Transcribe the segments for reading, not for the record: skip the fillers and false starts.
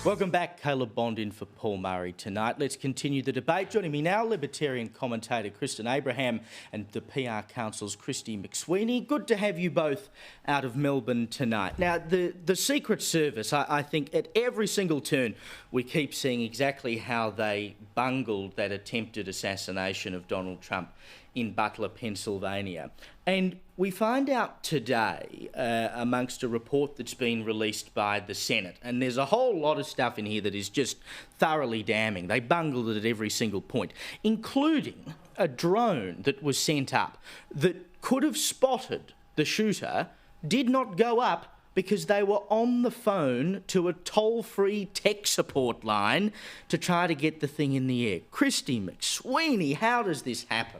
Welcome back. Caleb Bond in for Paul Murray tonight. Let's continue the debate. Joining me now, Libertarian commentator Kristy Abraham and the PR Council's Kristy McSweeney. Good to have you both out of Melbourne tonight. Now, the Secret Service, I think at every single turn we keep seeing exactly how they bungled that attempted assassination of Donald Trump in Butler, Pennsylvania. And we find out today, amongst a report that's been released by the Senate, and there's a whole lot of stuff in here that is just thoroughly damning. They bungled it at every single point, including a drone that was sent up that could have spotted the shooter, did not go up because they were on the phone to a toll-free tech support line to try to get the thing in the air. Kristy McSweeney, how does this happen?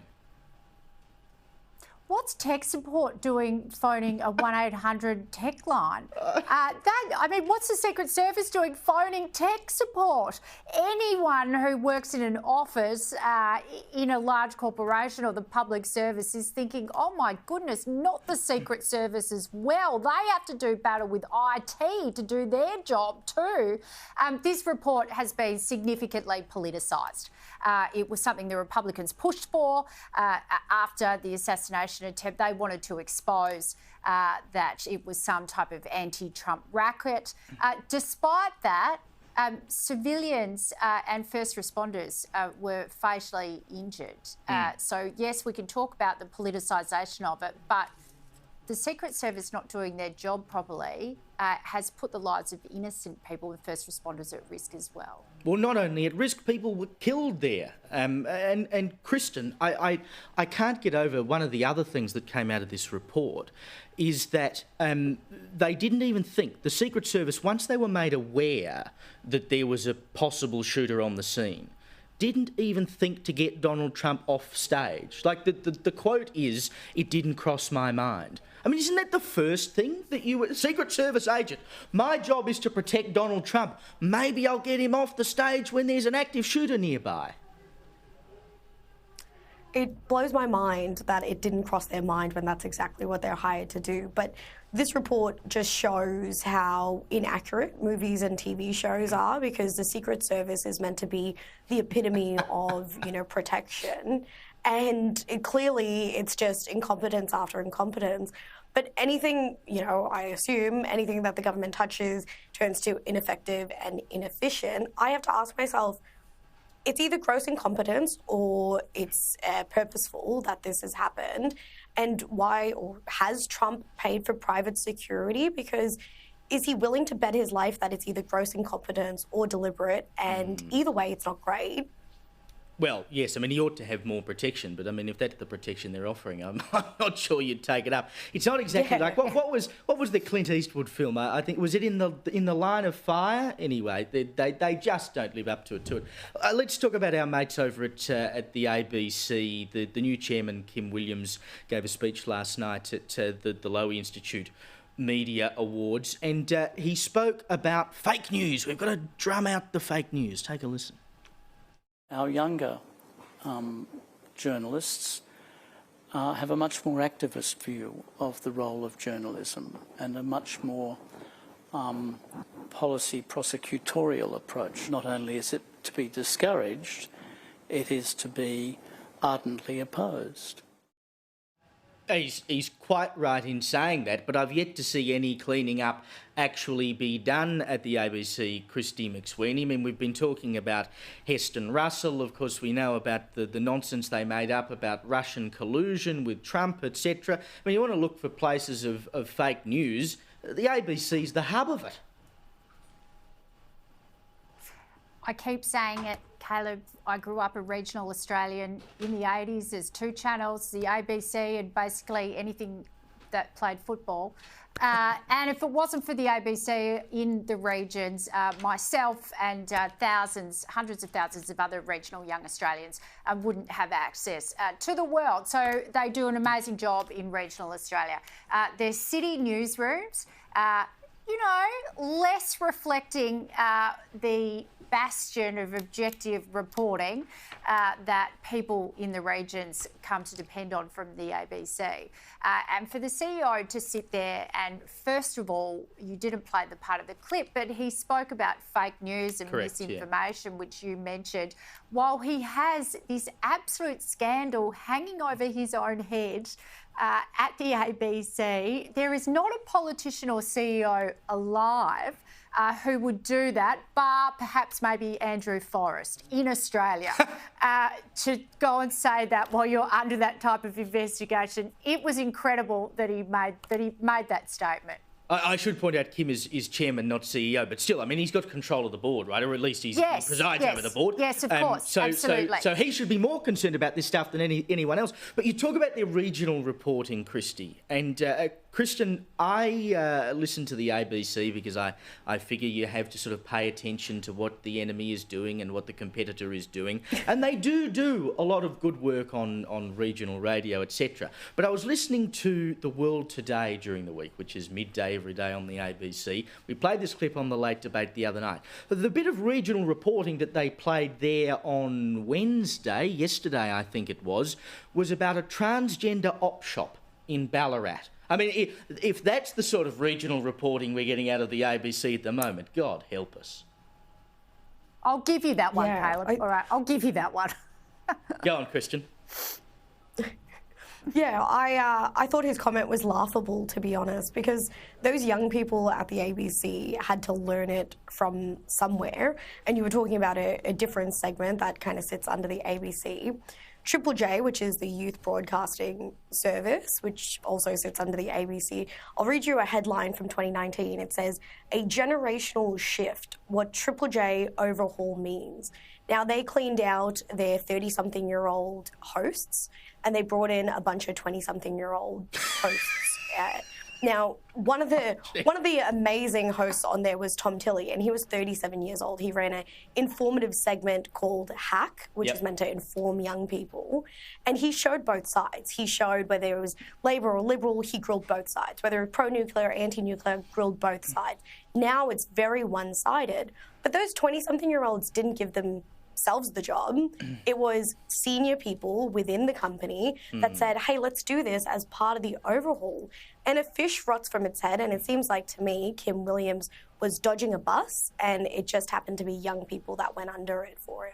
What's tech support doing phoning a 1-800 tech line? What's the Secret Service doing phoning tech support? Anyone who works in an office in a large corporation or the public service is thinking, oh my goodness, not the Secret Service as well. They have to do battle with IT to do their job too. This report has been significantly politicised. It was something the Republicans pushed for after the assassination attempt. They wanted to expose that it was some type of anti-Trump racket. Despite that, civilians and first responders were fatally injured. So, yes, we can talk about the politicisation of it, but the Secret Service not doing their job properly has put the lives of innocent people and first responders at risk as well. Well, not only at risk, people were killed there. And Kristen, I can't get over one of the other things that came out of this report is that they didn't even think, the Secret Service, once they were made aware that there was a possible shooter on the scene, didn't even think to get Donald Trump off stage. Like, the quote is, "It didn't cross my mind." I mean, isn't that the first thing that you, Secret Service agent, my job is to protect Donald Trump. Maybe I'll get him off the stage when there's an active shooter nearby. It blows my mind that it didn't cross their mind when that's exactly what they're hired to do. But this report just shows how inaccurate movies and TV shows are, because the Secret Service is meant to be the epitome of, protection. And clearly it's just incompetence after incompetence. But anything, I assume anything that the government touches turns to ineffective and inefficient. I have to ask myself, it's either gross incompetence or it's purposeful that this has happened. And why, or has Trump paid for private security? Because is he willing to bet his life that it's either gross incompetence or deliberate? And either way, it's not great. Well, yes, he ought to have more protection, but if that's the protection they're offering, I'm not sure you'd take it up. It's not exactly like what was the Clint Eastwood film? I think, was it in the Line of Fire? Anyway, they just don't live up to it. Let's talk about our mates over at the ABC. The new chairman, Kim Williams, gave a speech last night at the Lowy Institute Media Awards, and he spoke about fake news. We've got to drum out the fake news. Take a listen. Our younger journalists have a much more activist view of the role of journalism and a much more policy prosecutorial approach. Not only is it to be discouraged, it is to be ardently opposed. He's quite right in saying that, but I've yet to see any cleaning up actually be done at the ABC, Kristy McSweeney. We've been talking about Heston Russell. Of course, we know about the nonsense they made up about Russian collusion with Trump, etc. You want to look for places of fake news. The ABC's the hub of it. I keep saying it, Caleb. I grew up a regional Australian in the 80s. There's two channels, the ABC and basically anything that played football. And if it wasn't for the ABC in the regions, myself and hundreds of thousands of other regional young Australians wouldn't have access to the world. So they do an amazing job in regional Australia. There's city newsrooms, less reflecting the bastion of objective reporting that people in the regions come to depend on from the ABC. And for the CEO to sit there and, first of all, you didn't play the part of the clip, but he spoke about fake news and misinformation, which you mentioned, while he has this absolute scandal hanging over his own head at the ABC. There is not a politician or CEO alive who would do that, bar perhaps maybe Andrew Forrest in Australia, to go and say that while you're under that type of investigation. It was incredible that he made that statement. I should point out Kim is chairman, not CEO, but still, I mean, he's got control of the board, right? Or at least he presides over the board. Yes, of course, absolutely. So he should be more concerned about this stuff than anyone else. But you talk about the regional reporting, Kristy, and Kristen, I listen to the ABC because I figure you have to sort of pay attention to what the enemy is doing and what the competitor is doing. And they do a lot of good work on regional radio, etc. But I was listening to The World Today during the week, which is midday every day on the ABC. We played this clip on the Late Debate the other night. But the bit of regional reporting that they played there on yesterday I think it was about a transgender op shop in Ballarat. I mean, if that's the sort of regional reporting we're getting out of the ABC at the moment, God help us. I'll give you that one, Caleb. All right, I'll give you that one. Go on, Christian. Yeah, I thought his comment was laughable, to be honest, because those young people at the ABC had to learn it from somewhere. And you were talking about a different segment that kind of sits under the ABC. Triple J, which is the youth broadcasting service, which also sits under the ABC. I'll read you a headline from 2019. It says, "A generational shift, what Triple J overhaul means." Now, they cleaned out their 30-something-year-old hosts, and they brought in a bunch of 20-something-year-old hosts. Now, one of the amazing hosts on there was Tom Tilley, and he was 37 years old. He ran an informative segment called Hack, which is meant to inform young people. And he showed both sides. He showed whether it was Labor or Liberal, he grilled both sides. Whether it was pro-nuclear or anti-nuclear, grilled both sides. Now it's very one-sided. But those 20-something-year-olds didn't give themselves the job. It was senior people within the company that said, hey, let's do this as part of the overhaul. And a fish rots from its head, and it seems like to me Kim Williams was dodging a bus, and it just happened to be young people that went under it for him.